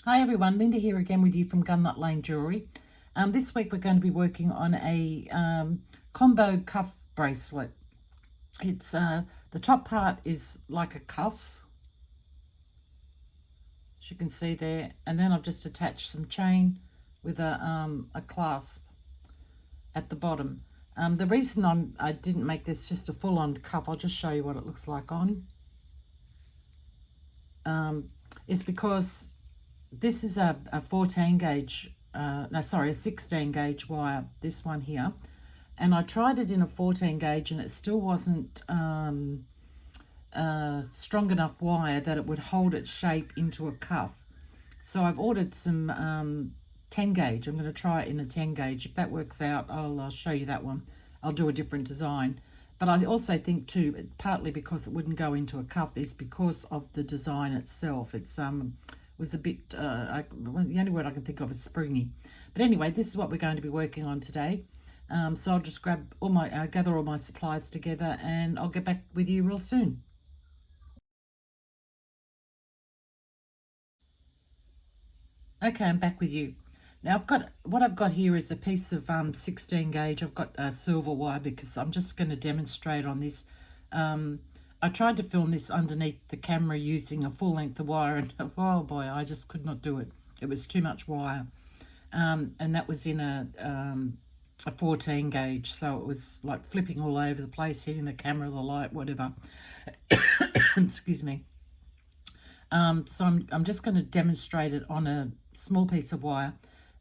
Hi everyone, Linda here again with you from Gunnut Lane Jewellery. This week we're going to be working on a combo cuff bracelet. It's the top part is like a cuff, as you can see there, and then I've just attached some chain with a clasp at the bottom. The reason I didn't make this just a full-on cuff, I'll just show you what it looks like on, is because this is a 14 gauge, no sorry, a 16 gauge wire, this one here. And I tried it in a 14 gauge and it still wasn't strong enough wire that it would hold its shape into a cuff. So I've ordered some 10 gauge. I'm going to try it in a 10 gauge. If that works out, I'll show you that one. I'll do a different design. But I also think too, partly because it wouldn't go into a cuff, is because of the design itself. It's was a bit, the only word I can think of is springy. But anyway, this is what we're going to be working on today. So I'll just grab all my, gather all my supplies together, and I'll get back with you real soon. Okay, I'm back with you. Now what I've got here is a piece of 16 gauge. I've got a silver wire because I'm just going to demonstrate on this. I tried to film this underneath the camera using a full length of wire, and oh boy, I just could not do it. It was too much wire. And that was in a 14 gauge, so it was like flipping all over the place, hitting the camera, the light, whatever. Excuse me. So I'm just going to demonstrate it on a small piece of wire,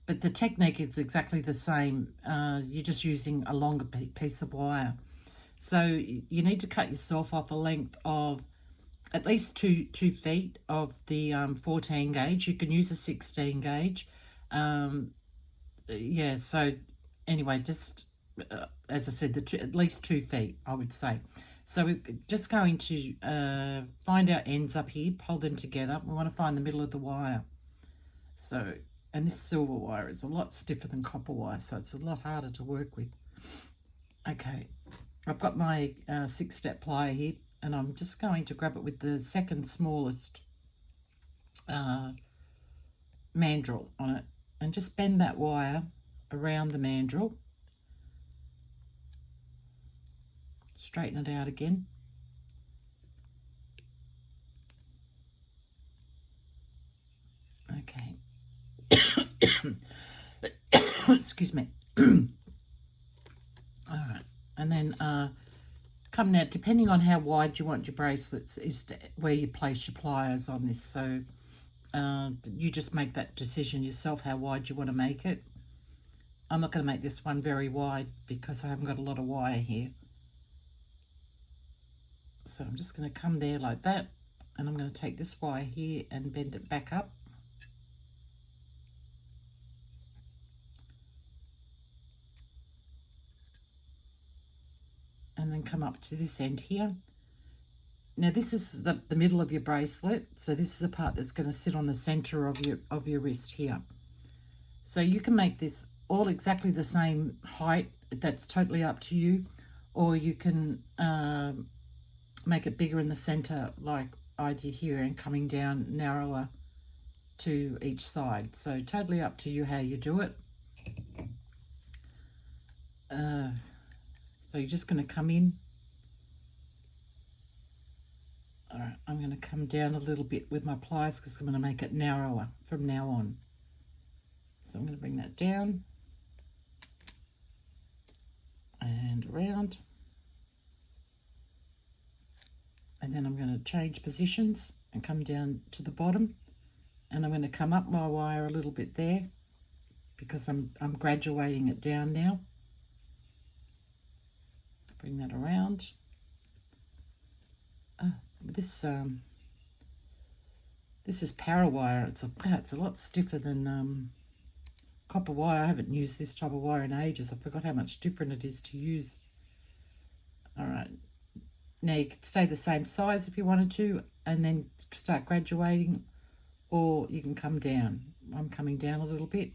but the technique is exactly the same. You're just using a longer piece of wire. So you need to cut yourself off a length of at least two feet of the 14 gauge. You can use a 16 gauge. Yeah, so anyway, just as I said, at least 2 feet, I would say. So we're just going to find our ends up here, pull them together. We want to find the middle of the wire. So, and this silver wire is a lot stiffer than copper wire, so it's a lot harder to work with. Okay, I've got my 6-step plier here, and I'm just going to grab it with the second smallest mandrel on it, and just bend that wire around the mandrel. Straighten it out again. Okay. Excuse me. All right. And then come now, depending on how wide you want your bracelets, is where you place your pliers on this. So you just make that decision yourself, how wide you want to make it. I'm not going to make this one very wide because I haven't got a lot of wire here. So I'm just going to come there like that, and I'm going to take this wire here and bend it back up. And then come up to this end here. Now this is the middle of your bracelet, so this is a part that's going to sit on the center of your wrist here. So you can make this all exactly the same height. That's totally up to you, or you can make it bigger in the center like I did here, and coming down narrower to each side. So totally up to you how you do it. So you're just going to come in. All right, I'm going to come down a little bit with my pliers because I'm going to make it narrower from now on. So I'm going to bring that down and around. And then I'm going to change positions and come down to the bottom. And I'm going to come up my wire a little bit there because I'm graduating it down now. Bring that around. This is para wire. It's a lot stiffer than copper wire. I haven't used this type of wire in ages. I forgot how much different it is to use. All right, now you could stay the same size if you wanted to, and then start graduating, or you can come down. I'm coming down a little bit,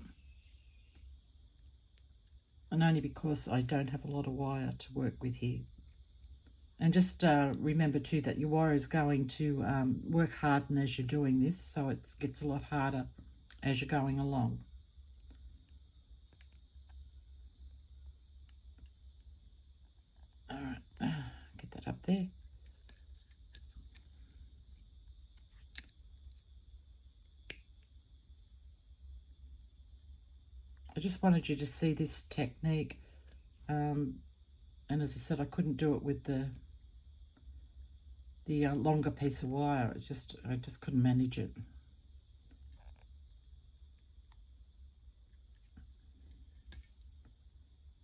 and only because I don't have a lot of wire to work with here. And just remember too that your wire is going to work harden as you're doing this, so it gets a lot harder as you're going along. All right, get that up there. I just wanted you to see this technique, and as I said, I couldn't do it with the longer piece of wire. It's just, I just couldn't manage it.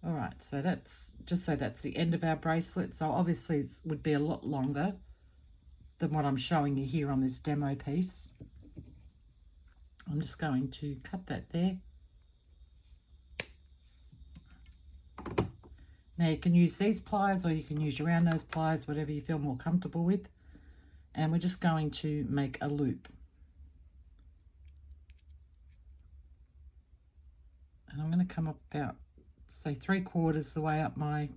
All right, so that's the end of our bracelet. So obviously it would be a lot longer than what I'm showing you here on this demo piece. I'm just going to cut that there. Now you can use these pliers or you can use your round nose pliers, whatever you feel more comfortable with. And we're just going to make a loop. And I'm going to come up about, say, 3/4 the way up my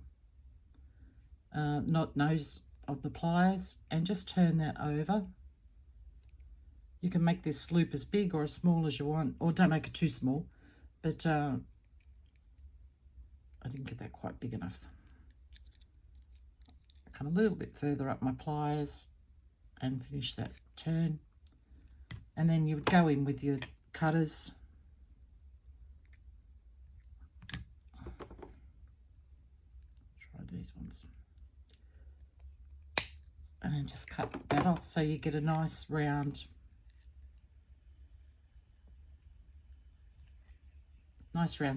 nose of the pliers and just turn that over. You can make this loop as big or as small as you want, or don't make it too small, but I didn't get that quite big enough. Come a little bit further up my pliers and finish that turn. And then you would go in with your cutters. Try these ones. And then just cut that off so you get a nice round,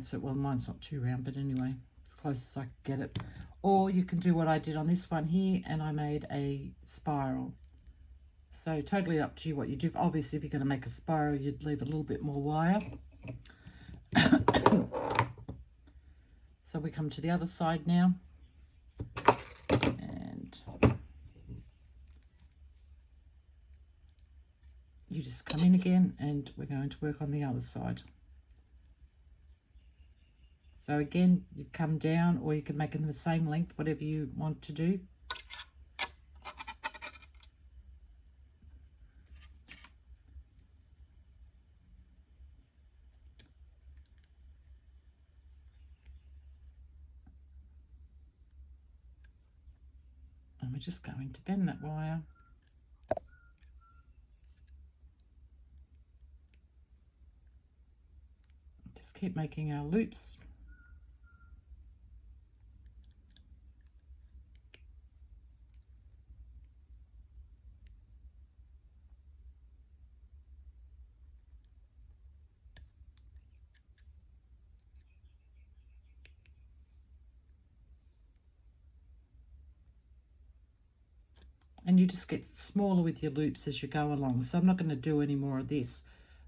set. Well, mine's not too round, but anyway, as close as I could get it. Or you can do what I did on this one here, and I made a spiral. So totally up to you what you do. Obviously, if you're going to make a spiral, you'd leave a little bit more wire. So we come to the other side now. And you just come in again, and we're going to work on the other side. So again, you come down, or you can make them the same length, whatever you want to do. And we're just going to bend that wire. Just keep making our loops. And you just get smaller with your loops as you go along. So I'm not going to do any more of this.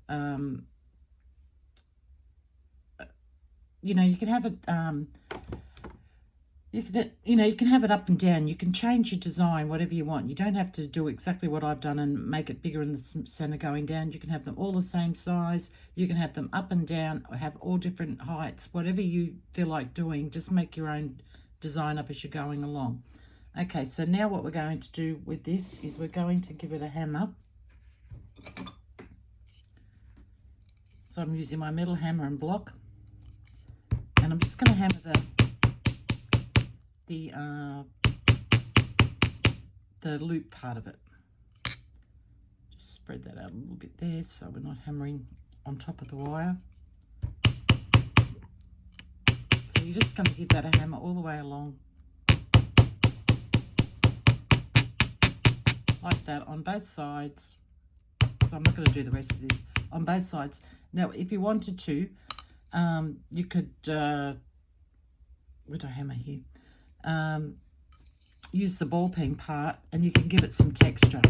You know, you can have it, you can have it up and down. You can change your design, whatever you want. You don't have to do exactly what I've done and make it bigger in the center going down. You can have them all the same size. You can have them up and down, or have all different heights. Whatever you feel like doing, just make your own design up as you're going along. Okay, so now what we're going to do with this is we're going to give it a hammer. So I'm using my metal hammer and block, and I'm just going to hammer the loop part of it. Just spread that out a little bit there so we're not hammering on top of the wire. So you're just going to give that a hammer all the way along, like that, on both sides. So I'm not going to do the rest of this, on both sides. Now if you wanted to, you could where'd I hammer here, use the ball peen part, and you can give it some texture.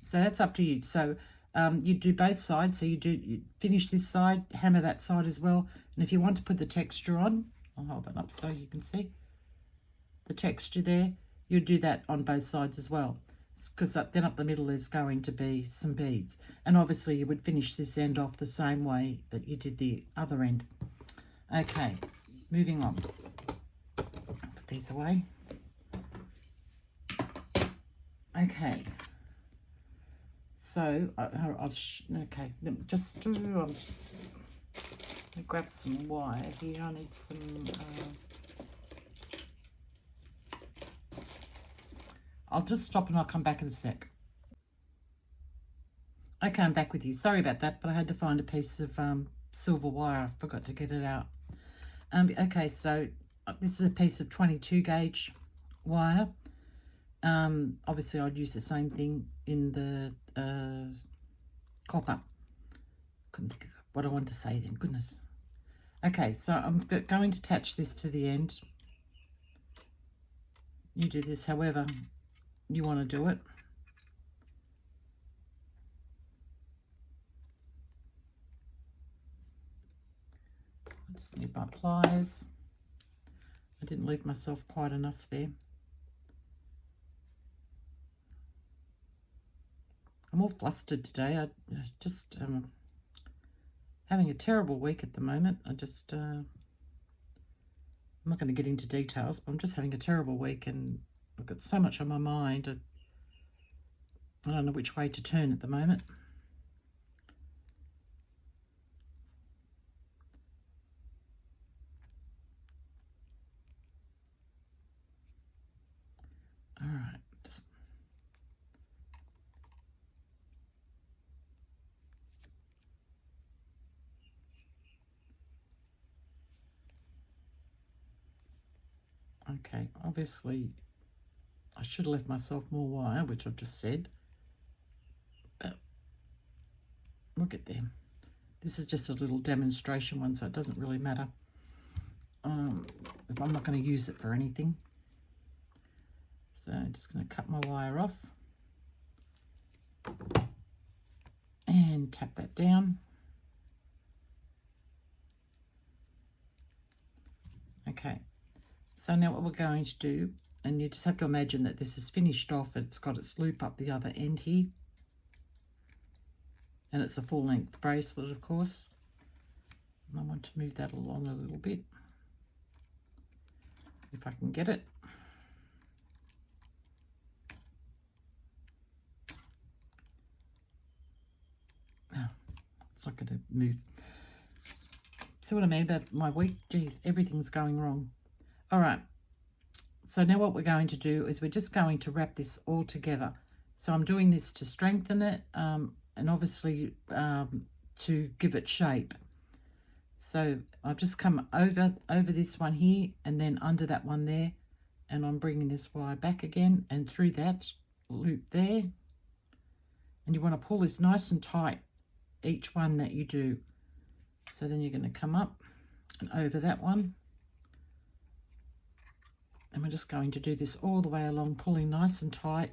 So that's up to you. So you do both sides. So you finish this side, hammer that side as well. And if you want to put the texture on, I'll hold that up so you can see the texture there. You do that on both sides as well. because then up the middle there's going to be some beads. And obviously you would finish this end off the same way that you did the other end. Okay, moving on. Put these away. Okay. So, okay, just let me grab some wire here. I need some, I'll just stop and I'll come back in a sec. Okay, I'm back with you. Sorry about that, but I had to find a piece of silver wire. I forgot to get it out. Okay, so this is a piece of 22 gauge wire. Obviously I'd use the same thing in the copper. Couldn't think of what I wanted to say then, goodness. Okay, so I'm going to attach this to the end. You do this however you want to do it. I just need my pliers. I didn't leave myself quite enough there. I'm all flustered today. I just having a terrible week at the moment. I'm not going to get into details, but I'm just having a terrible week and I've got so much on my mind. I don't know which way to turn at the moment. All right. Okay, obviously I should have left myself more wire, which I've just said, but we'll get there. This is just a little demonstration one, so it doesn't really matter. I'm not going to use it for anything. So I'm just going to cut my wire off and tap that down. Okay, so now what we're going to do, and you just have to imagine that this is finished off, it's got its loop up the other end here, and it's a full length bracelet, of course. And I want to move that along a little bit, if I can get it. Oh, it's not going to move. See what I mean about my week? Geez, everything's going wrong. All right, so now what we're going to do is we're just going to wrap this all together. So I'm doing this to strengthen it and obviously to give it shape. So I've just come over this one here and then under that one there, and I'm bringing this wire back again and through that loop there. And you want to pull this nice and tight, each one that you do. So then you're going to come up and over that one. And we're just going to do this all the way along, pulling nice and tight.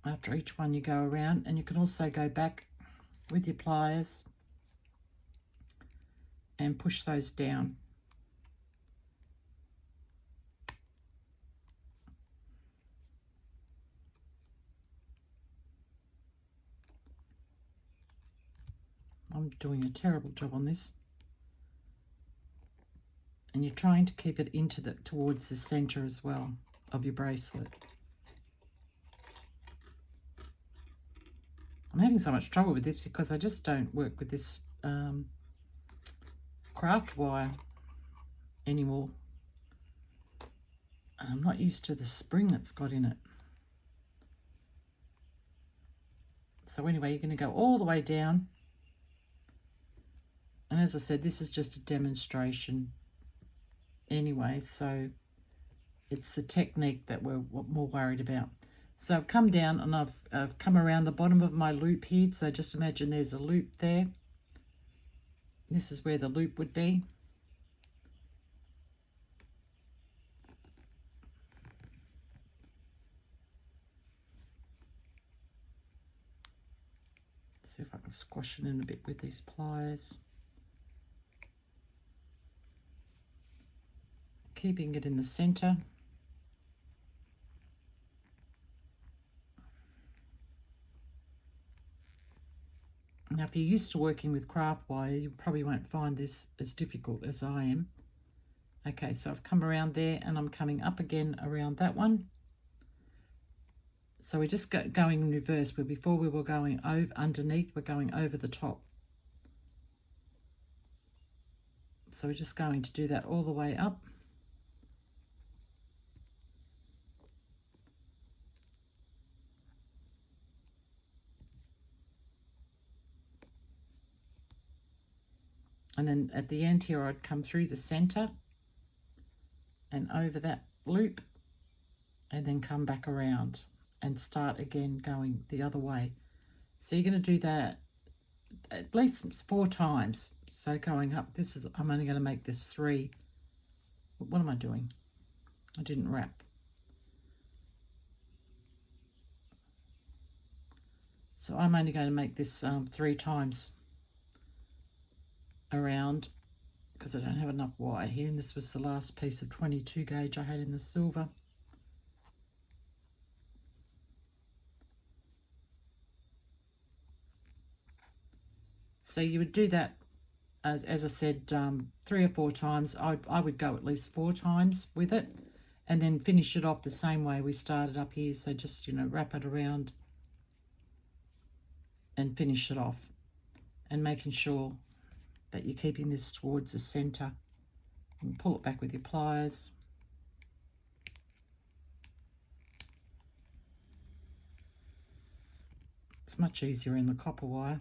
After each one you go around, and you can also go back with your pliers and push those down. I'm doing a terrible job on this. And you're trying to keep it towards the center as well of your bracelet. I'm having so much trouble with this because I just don't work with this craft wire anymore. And I'm not used to the spring it's got in it. So anyway, you're going to go all the way down. And as I said, this is just a demonstration anyway, so it's the technique that we're more worried about. So I've come down and I've come around the bottom of my loop here. So just imagine there's a loop there. This is where the loop would be. Let's see if I can squash it in a bit with these pliers. keeping it in the center. Now, if you're used to working with craft wire, you probably won't find this as difficult as I am. Okay, so I've come around there and I'm coming up again around that one. So we're just going in reverse, but before we were going over underneath, we're going over the top. So we're just going to do that all the way up. And then at the end here, I'd come through the center and over that loop and then come back around and start again going the other way. So you're going to do that at least 4 times. So going up, I'm only going to make this 3. What am I doing? I didn't wrap. So I'm only going to make this 3 times around because I don't have enough wire here, and this was the last piece of 22 gauge I had in the silver. So you would do that, as I said, 3 or 4 times. I would go at least 4 times with it, and then finish it off the same way we started up here. So just, you know, wrap it around and finish it off, and making sure that you're keeping this towards the center. And pull it back with your pliers. It's much easier in the copper wire,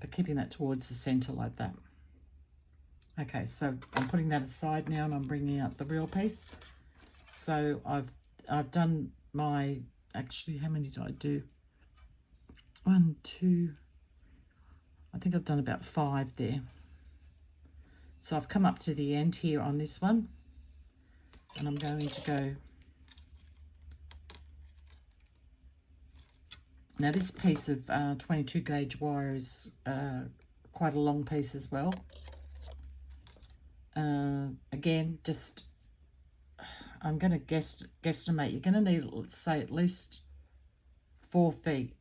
but keeping that towards the center like that. Okay, so I'm putting that aside now and I'm bringing out the real piece. So I've done my, actually, how many did I do? 1, 2, I think I've done about 5 there. So I've come up to the end here on this one, and I'm going to go. Now this piece of 22 gauge wire is quite a long piece as well. Again, just I'm going to guesstimate. You're going to need, let's say, at least 4 feet.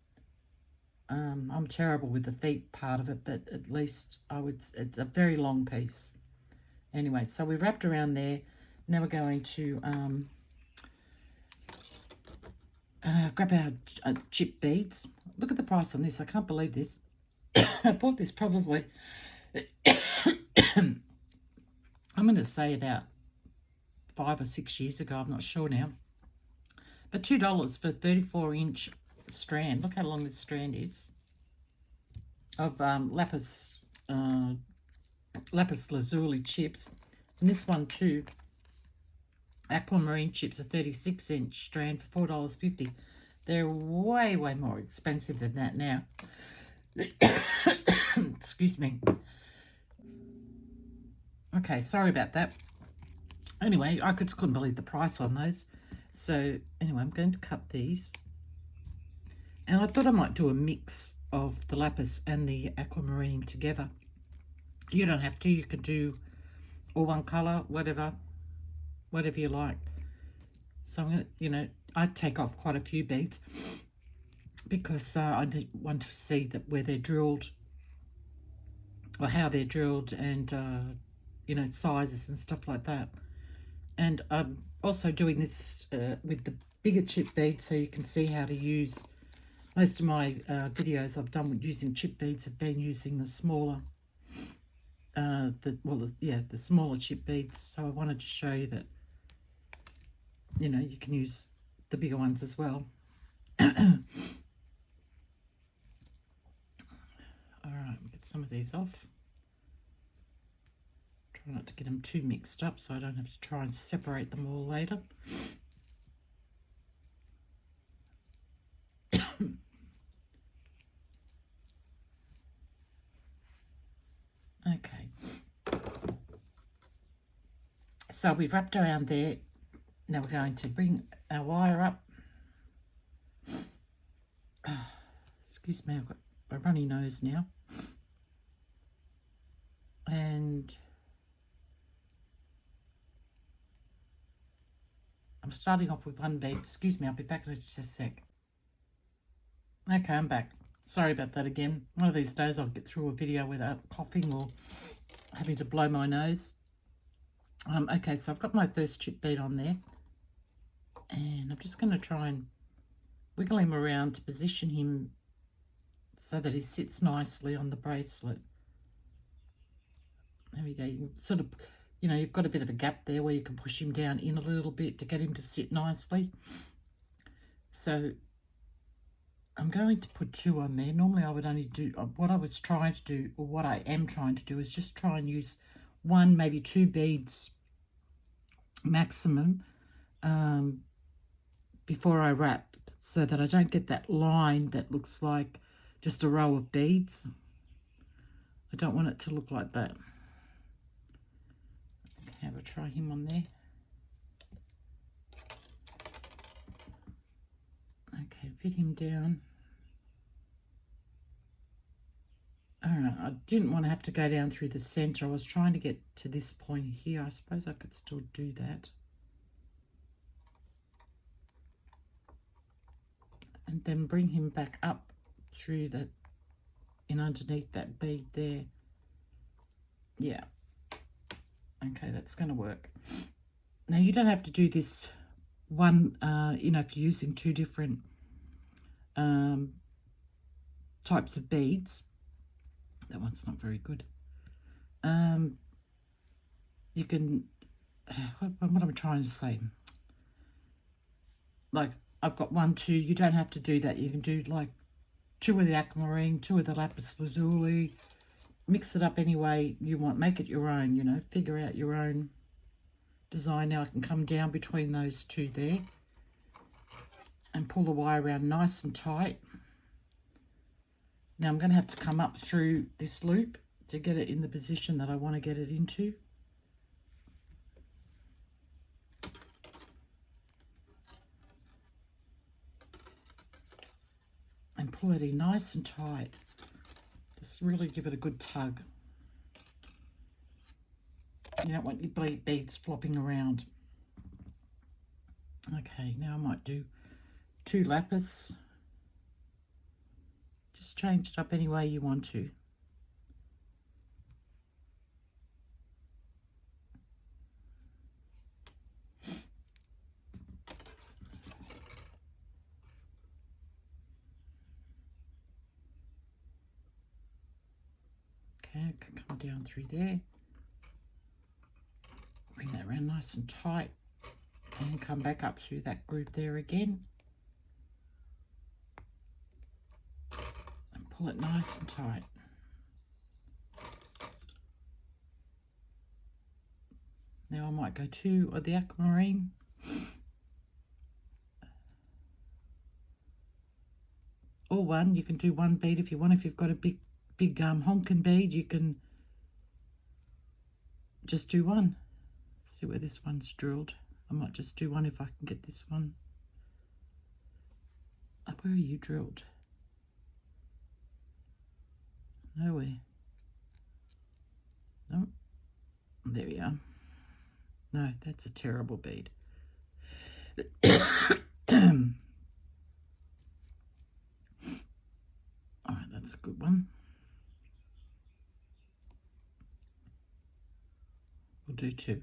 I'm terrible with the feet part of it, but at least it's a very long piece. Anyway, so we've wrapped around there. Now we're going to grab our chip beads. Look at the price on this. I can't believe this. I bought this probably, I'm going to say about 5 or 6 years ago. I'm not sure now. But $2 for a 34-inch strand. Look how long this strand is of lapis lazuli chips. And this one too, aquamarine chips, a 36-inch strand for $4.50. They're way more expensive than that now. Excuse me. Okay, sorry about that. Anyway, I just couldn't believe the price on those. So anyway, I'm going to cut these. And I thought I might do a mix of the lapis and the aquamarine together. You don't have to. You could do all one colour, whatever you like. So I'm going to, you know, I'd take off quite a few beads because I want to see that where they're drilled or how they're drilled, and you know, sizes and stuff like that. And I'm also doing this with the bigger chip beads so you can see how to use. Most of my videos I've done with using chip beads have been using the smaller, the smaller chip beads. So I wanted to show you that, you know, you can use the bigger ones as well. All right, we'll get some of these off. Try not to get them too mixed up so I don't have to try and separate them all later. Okay. So we've wrapped around there. Now we're going to bring our wire up. Excuse me, I've got a runny nose now. And I'm starting off with one bead. Excuse me, I'll be back in just a sec. Okay, I'm back. Sorry about that again. One of these days I'll get through a video without coughing or having to blow my nose. Okay, so I've got my first chip bead on there. And I'm just going to try and wiggle him around to position him so that he sits nicely on the bracelet. There we go. You can sort of, you know, you've got a bit of a gap there where you can push him down in a little bit to get him to sit nicely. So I'm going to put 2 on there. Normally I would only do, what I was trying to do, or what I am trying to do, is just try and use 1, maybe 2 beads maximum before I wrap, so that I don't get that line that looks like just a row of beads. I don't want it to look like that. Have a try him on there. Okay, fit him down. Alright, I didn't want to have to go down through the center. I was trying to get to this point here. I suppose I could still do that. And then bring him back up through that, in underneath that bead there. Yeah. Okay, that's going to work. Now you don't have to do this one, you know, if you're using 2 different types of beads. That one's not very good. You can, what am I trying to say? Like, I've got 1, 2, you don't have to do that. You can do like 2 of the aquamarine, 2 of the lapis lazuli, mix it up any way you want, make it your own, you know, figure out your own design. Now I can come down between those 2 there and pull the wire around nice and tight. Now I'm going to have to come up through this loop to get it in the position that I want to get it into. And pull it in nice and tight. Just really give it a good tug. You don't want your beads flopping around. Okay, now I might do 2 lapis. Just change it up any way you want to. Okay, I can come down through there. Bring that around nice and tight. And come back up through that groove there again. And pull it nice and tight. Now I might go 2 of the aquamarine. Or 1, you can do 1 bead if you want. If you've got a big honking bead, you can just do 1. See where this one's drilled. I might just do 1 if I can get this one. Oh, where are you drilled? Nowhere. No. There we are. No, that's a terrible bead. Alright, that's a good one. We'll do 2.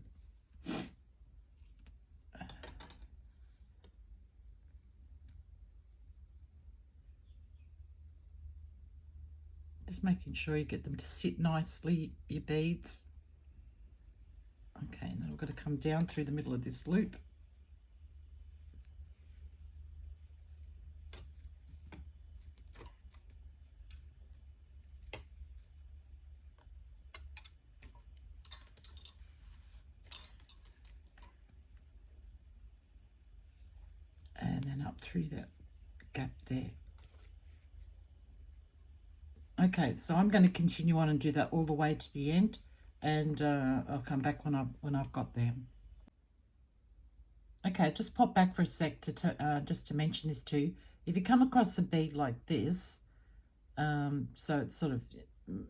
Just making sure you get them to sit nicely, your beads. Okay, and then we're going to come down through the middle of this loop. And then up through that gap there. Okay, so I'm going to continue on and do that all the way to the end, and I'll come back when I've got there. Okay, just pop back for a sec to just to mention this too. If you come across a bead like this, so it's sort of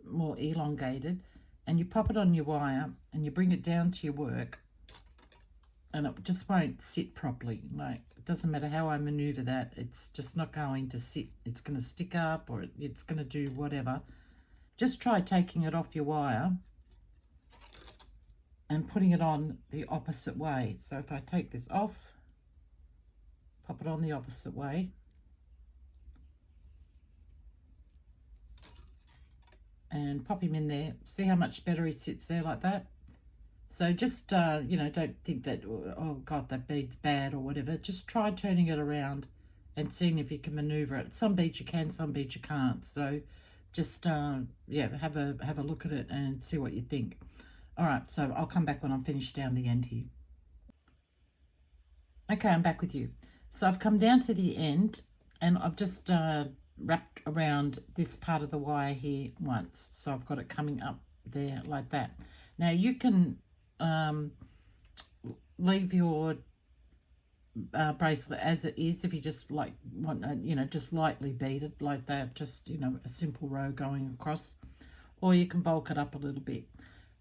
more elongated, and you pop it on your wire and you bring it down to your work, and it just won't sit properly. Like, it doesn't matter how I maneuver that, it's just not going to sit. It's going to stick up, or it's going to do whatever. Just try taking it off your wire and putting it on the opposite way. So if I take this off, pop it on the opposite way, and pop him in there. See how much better he sits there like that? So just, you know, don't think that, oh God, that bead's bad or whatever. Just try turning it around and seeing if you can maneuver it. Some beads you can, some beads you can't. So just, yeah, have a look at it and see what you think. All right, so I'll come back when I'm finished down the end here. Okay, I'm back with you. So I've come down to the end, and I've just wrapped around this part of the wire here once. So I've got it coming up there like that. Now you can leave your bracelet as it is if you just like want, you know, just lightly beaded like that, just, you know, a simple row going across, or you can bulk it up a little bit.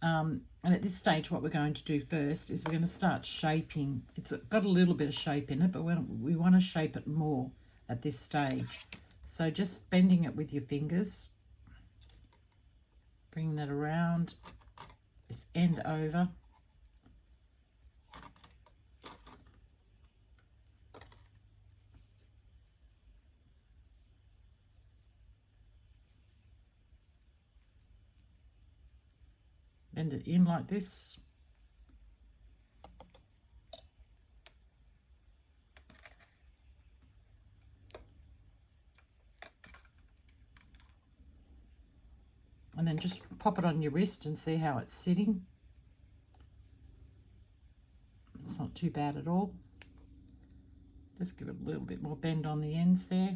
And at this stage, what we're going to do first is we're going to start shaping. It's got a little bit of shape in it, but we want to shape it more at this stage. So just bending it with your fingers, bring that around, this end over. Bend it in like this. And then just pop it on your wrist and see how it's sitting. It's not too bad at all. Just give it a little bit more bend on the ends there.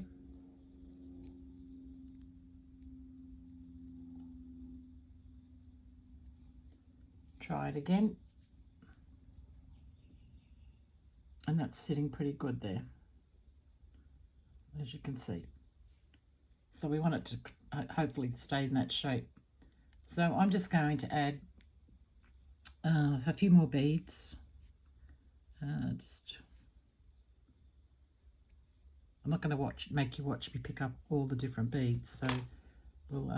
Try it again. And that's sitting pretty good there, as you can see. So we want it to hopefully stay in that shape. So I'm just going to add a few more beads. I'm not going to make you watch me pick up all the different beads. So we'll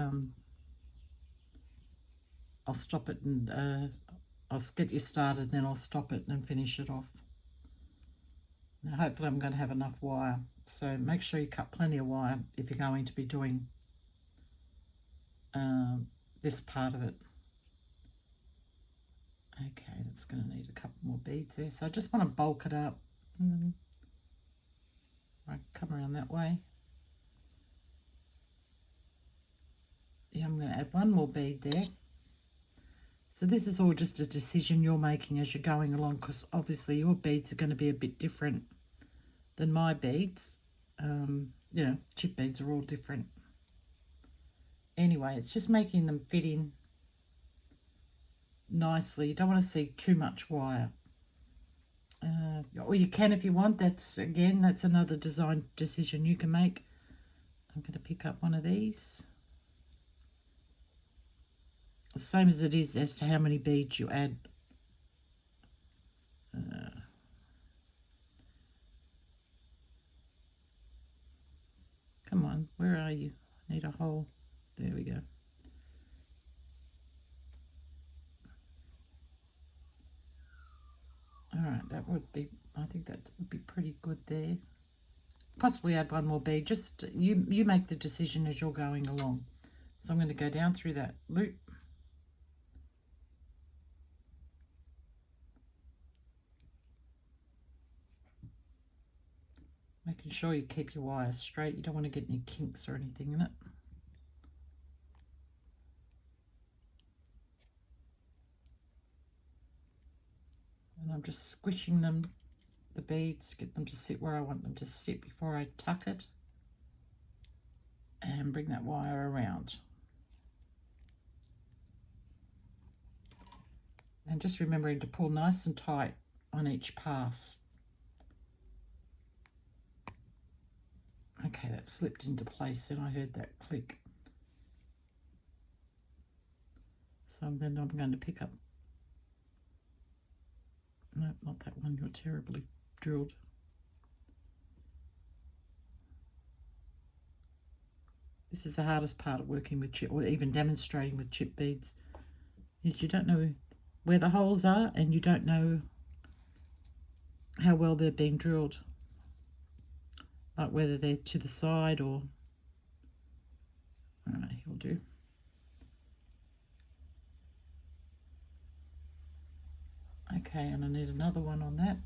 I'll stop it and I'll get you started, then I'll stop it and finish it off. Now hopefully I'm going to have enough wire. So make sure you cut plenty of wire if you're going to be doing this part of it. Okay, that's going to need a couple more beads there. So I just want to bulk it up. And then I come around that way. Yeah, I'm going to add one more bead there. So this is all just a decision you're making as you're going along, because obviously your beads are going to be a bit different than my beads. You know, chip beads are all different. Anyway, it's just making them fit in nicely. You don't want to see too much wire. Or you can if you want. That's another design decision you can make. I'm going to pick up one of these. The same as it is as to how many beads you add. Come on, where are you? I need a hole. There we go. All right, I think that would be pretty good there. Possibly add one more bead. Just you make the decision as you're going along. So I'm going to go down through that loop. Making sure you keep your wire straight. You don't want to get any kinks or anything in it. And I'm just squishing them, the beads, get them to sit where I want them to sit before I tuck it. And bring that wire around. And just remembering to pull nice and tight on each pass. Okay, that slipped into place and I heard that click. So then I'm going to pick up No, not that one. You're terribly drilled. This is the hardest part of working with chip, or even demonstrating with chip beads, is you don't know where the holes are and you don't know how well they're being drilled. Like whether they're to the side or... Alright, he'll do. Okay, and I need another one on that.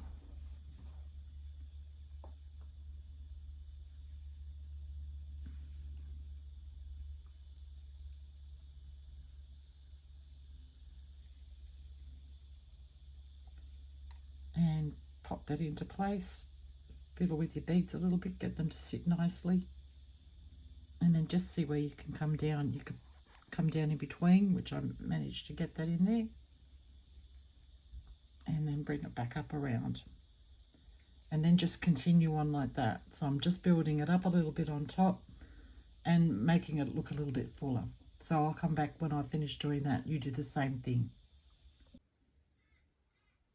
And pop that into place. Fiddle with your beads a little bit, get them to sit nicely. And then just see where you can come down. You can come down in between, which I managed to get that in there. And then bring it back up around. And then just continue on like that. So I'm just building it up a little bit on top and making it look a little bit fuller. So I'll come back when I finish doing that. You do the same thing.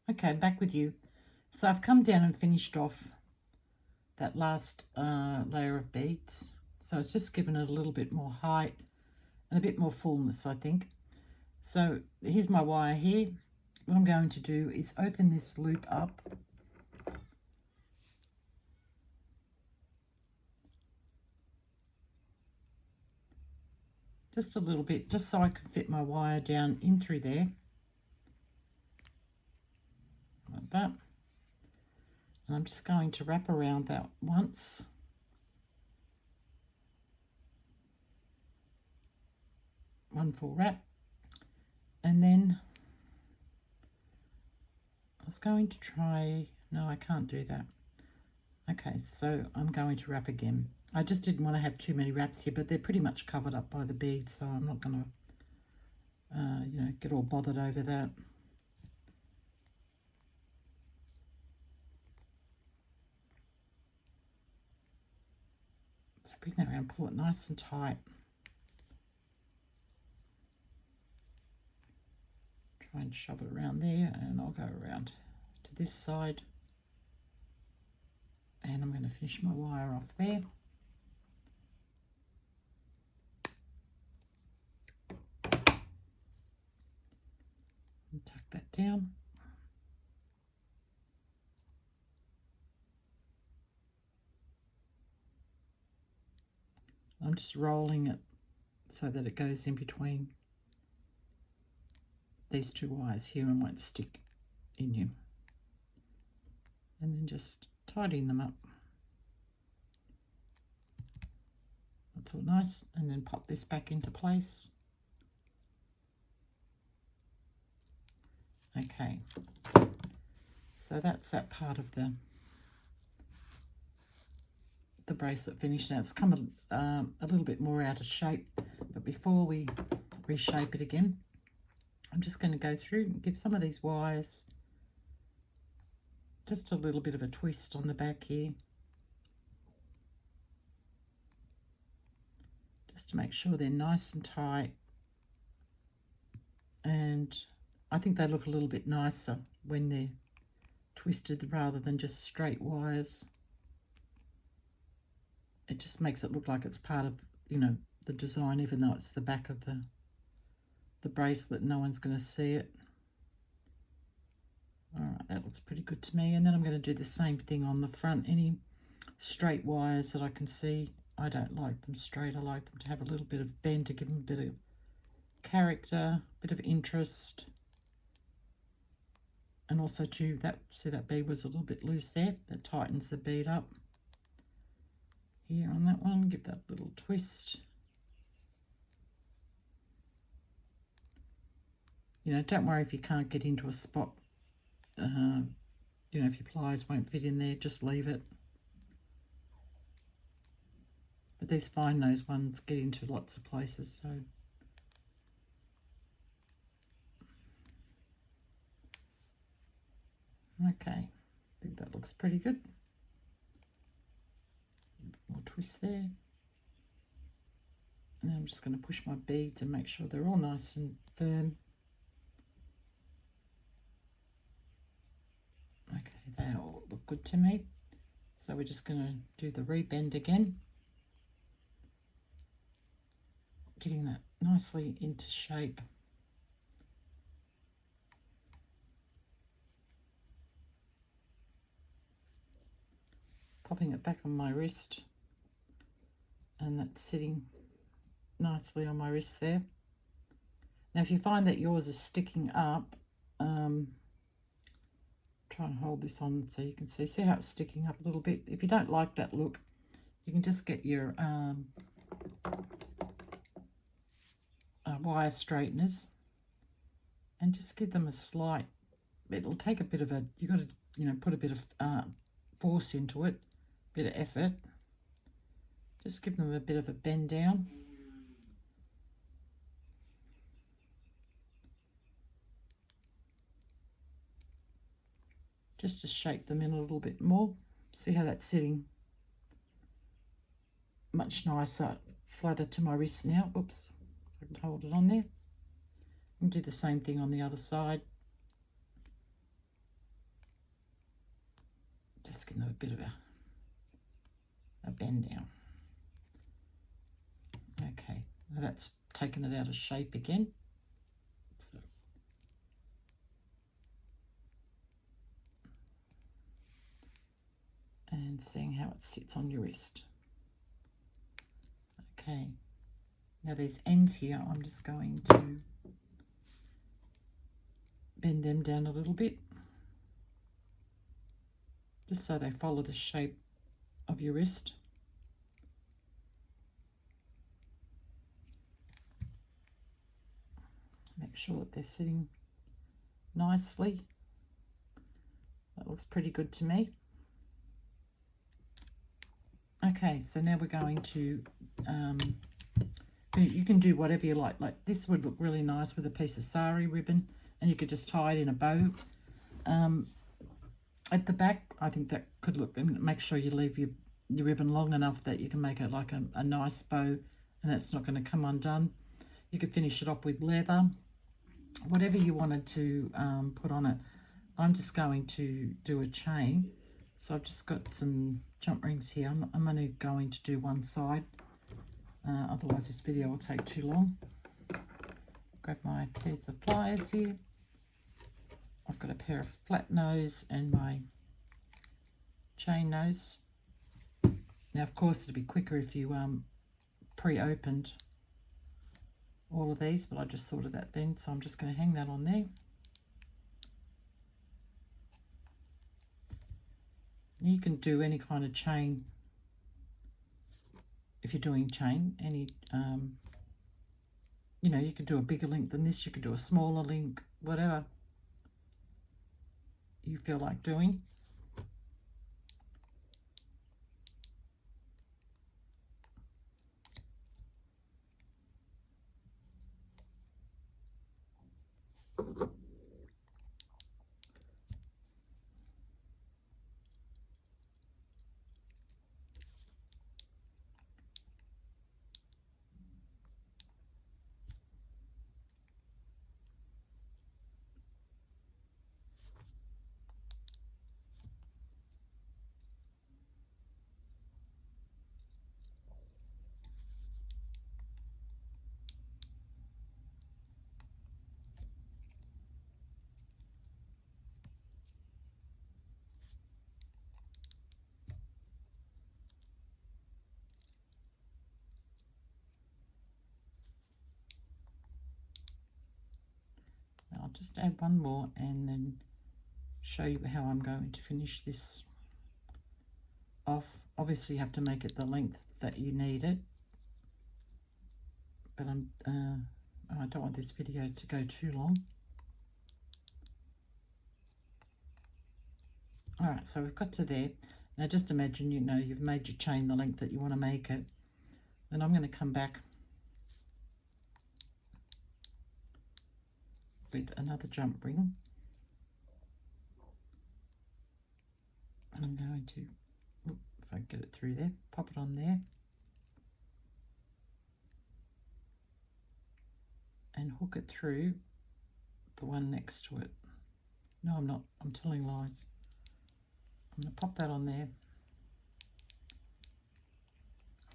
Okay, back with you. So I've come down and finished off that last layer of beads. So it's just given it a little bit more height and a bit more fullness, I think. So here's my wire here. What I'm going to do is open this loop up. Just a little bit, just so I can fit my wire down in through there. Like that. And I'm just going to wrap around that once. One full wrap. And then I was going to try, no, I can't do that. Okay, so I'm going to wrap again. I just didn't want to have too many wraps here, but they're pretty much covered up by the beads, so I'm not going to, you know, get all bothered over that. So bring that around, pull it nice and tight. Try and shove it around there, and I'll go around to this side. And I'm going to finish my wire off there. And tuck that down. I'm just rolling it so that it goes in between these two wires here and won't stick in you. And then just tidying them up. That's all nice. And then pop this back into place. Okay. So that's that part of the bracelet finished. Now it's come a little bit more out of shape, but before we reshape it again, I'm just going to go through and give some of these wires just a little bit of a twist on the back here, just to make sure they're nice and tight. And I think they look a little bit nicer when they're twisted rather than just straight wires. It just makes it look like it's part of, you know, the design, even though it's the back of the bracelet. No one's going to see it. All right, that looks pretty good to me. And then I'm going to do the same thing on the front. Any straight wires that I can see, I don't like them straight. I like them to have a little bit of bend to give them a bit of character, a bit of interest. And also too, see that bead was a little bit loose there. That tightens the bead up. Here on that one, give that little twist. You know, don't worry if you can't get into a spot. You know, if your pliers won't fit in there, just leave it. But these fine nose ones get into lots of places, so. Okay, I think that looks pretty good. More twist there. And then I'm just going to push my beads and make sure they're all nice and firm. good to me. So we're just going to do the rebend again, getting that nicely into shape. Popping it back on my wrist, and that's sitting nicely on my wrist there. Now if you find that yours is sticking up, try and hold this on so you can see how it's sticking up a little bit. If you don't like that look, you can just get your wire straighteners and just give them a slight, it'll take a bit of a, you got to, you know, put a bit of force into it, bit of effort. Just give them a bit of a bend down. Just to shape them in a little bit more. See how that's sitting much nicer, flatter to my wrist now. Oops, I can hold it on there. And do the same thing on the other side. Just give them a bit of a bend down. Okay, now that's taken it out of shape again. So, and seeing how it sits on your wrist. Okay, now these ends here, I'm just going to bend them down a little bit, just so they follow the shape of your wrist. Make sure that they're sitting nicely. That looks pretty good to me. Okay, so now we're going to, you can do whatever you like. Like this would look really nice with a piece of sari ribbon, and you could just tie it in a bow. At the back, I think that could look, and make sure you leave your ribbon long enough that you can make it like a nice bow, and that's not going to come undone. You could finish it off with leather, whatever you wanted to put on it. I'm just going to do a chain. So I've just got some jump rings here. I'm only going to do one side, otherwise this video will take too long. Grab my pairs of pliers here. I've got a pair of flat nose and my chain nose. Now of course it'd be quicker if you pre-opened all of these, but I just thought of that then, so I'm just going to hang that on there. You can do any kind of chain if you're doing chain, any you know, you could do a bigger link than this, you could do a smaller link, whatever you feel like doing. Now I'll just add one more and then show you how I'm going to finish this off. Obviously you have to make it the length that you need it, but I don't want this video to go too long. Alright, so we've got to there. Now just imagine, you know, you've made your chain the length that you want to make it. Then I'm going to come back with another jump ring. And I'm going to, if I get it through there, pop it on there. And hook it through the one next to it. No, I'm not. I'm telling lies. I'm going to pop that on there,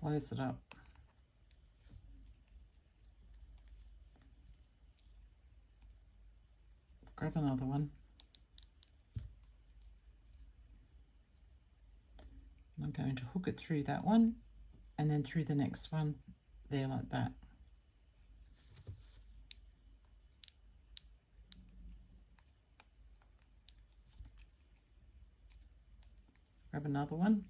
close it up. Grab another one. I'm going to hook it through that one and then through the next one there like that. Grab another one.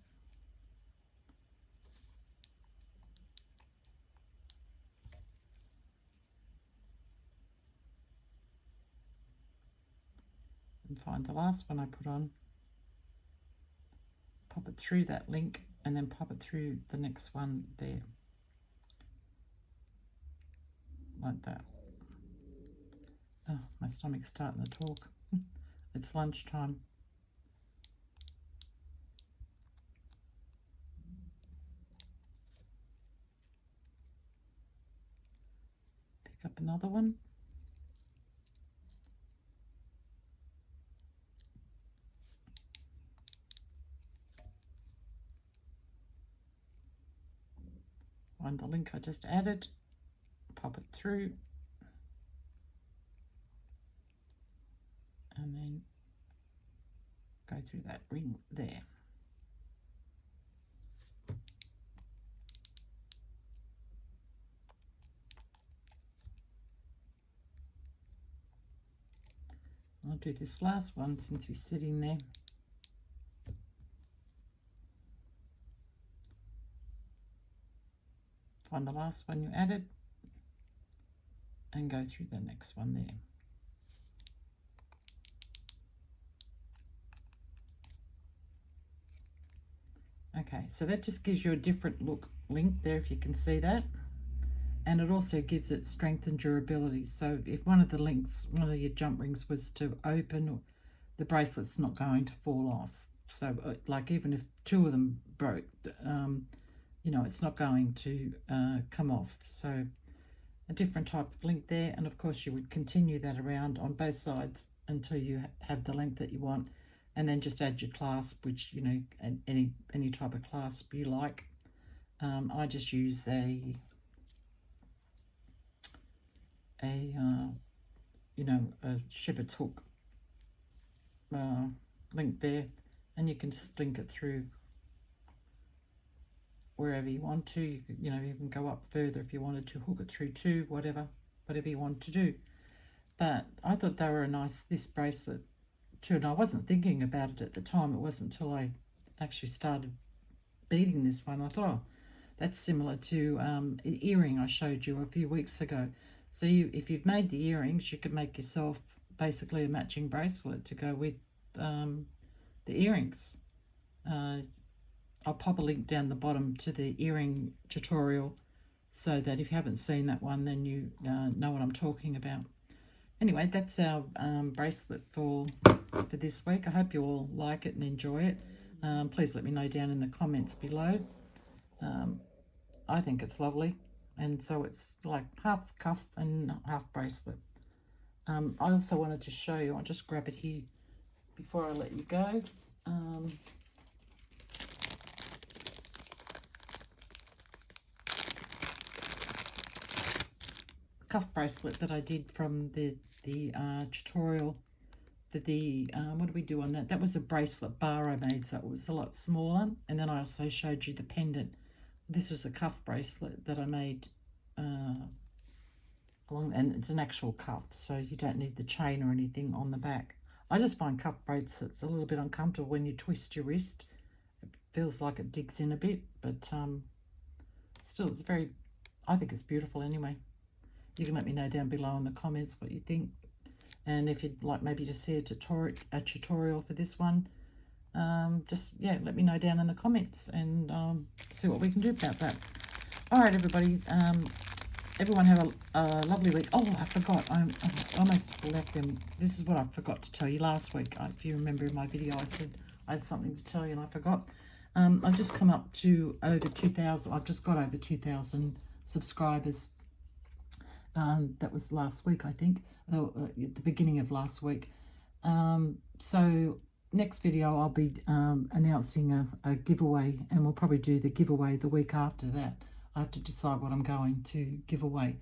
And find the last one I put on. Pop it through that link and then pop it through the next one there. Like that. Oh, my stomach's starting to talk. It's lunchtime. Pick up another one. Find the link I just added. Pop it through. And then go through that ring there. I'll do this last one since he's sitting there. Find the last one you added and go through the next one there. Okay, so that just gives you a different look link there, if you can see that. And it also gives it strength and durability. So if one of the links, one of your jump rings was to open, the bracelet's not going to fall off. So like even if two of them broke, you know, it's not going to come off. So a different type of link there. And of course you would continue that around on both sides until you have the length that you want. And then just add your clasp, which, you know, any type of clasp you like. I just use a you know, a shepherd's hook link there, and you can just link it through wherever you want to. You know, you can go up further if you wanted to, hook it through too, whatever you want to do. But I thought they were a nice, this bracelet too, and I wasn't thinking about it at the time. It wasn't until I actually started beading this one I thought, oh, that's similar to an earring I showed you a few weeks ago. So if you've made the earrings, you could make yourself basically a matching bracelet to go with the earrings. I'll pop a link down the bottom to the earring tutorial so that if you haven't seen that one, then you know what I'm talking about. Anyway, that's our bracelet for this week. I hope you all like it and enjoy it. Please let me know down in the comments below. I think it's lovely, and so it's like half cuff and half bracelet. I also wanted to show you, I'll just grab it here before I let you go. Cuff bracelet that I did from the tutorial for the what did we do on that? That was a bracelet bar I made, so it was a lot smaller. And then I also showed you the pendant. This was a cuff bracelet that I made and it's an actual cuff, so you don't need the chain or anything on the back. I just find cuff bracelets a little bit uncomfortable when you twist your wrist. It feels like it digs in a bit, but still it's very, I think it's beautiful anyway. You can let me know down below in the comments what you think, and if you'd like maybe to see a tutorial for this one, just yeah, let me know down in the comments and see what we can do about that. All right, everybody, everyone have a lovely week. Oh, I forgot, I almost left them. This is what I forgot to tell you last week. If you remember in my video, I said I had something to tell you and I forgot. I've just come up to over 2,000. I've just got over 2,000 subscribers. That was last week, I think, at the beginning of last week. So next video I'll be announcing a giveaway, and we'll probably do the giveaway the week after that. I have to decide what I'm going to give away.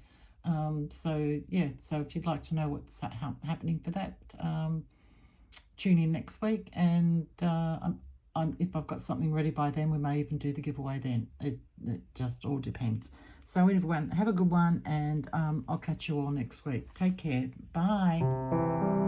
So yeah, so if you'd like to know what's happening for that, tune in next week, and if I've got something ready by then, we may even do the giveaway then. It just all depends. So everyone, have a good one, and I'll catch you all next week. Take care. Bye.